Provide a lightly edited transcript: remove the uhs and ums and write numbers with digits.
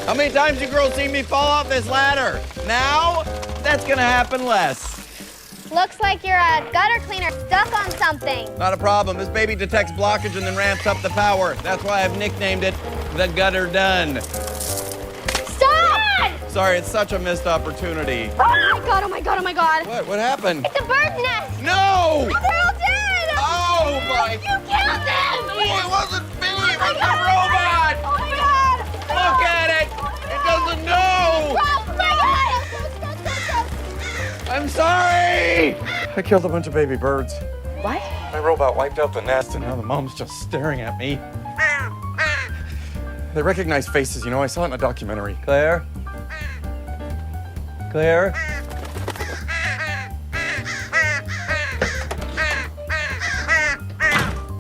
How many times you girls seen me fall off this ladder? Now, that's gonna happen less. Looks like you're a gutter cleaner stuck on something. Not a problem. This baby detects blockage and then ramps up the power. That's why I've nicknamed it the Gutter Done. Stop! Sorry, it's such a missed opportunity. Oh my god, oh my god, oh my god. What happened? It's a bird's nest. No! They're all dead. Oh my! You killed them. Oh, it wasn't me! Oh It my was the god. robot! Oh my god. Look at it! It doesn't know! Oh my god. I'm sorry! I killed a bunch of baby birds. What? My robot wiped out the nest and now the mom's just staring at me. They recognize faces, you know, I saw it in a documentary. Claire? Claire?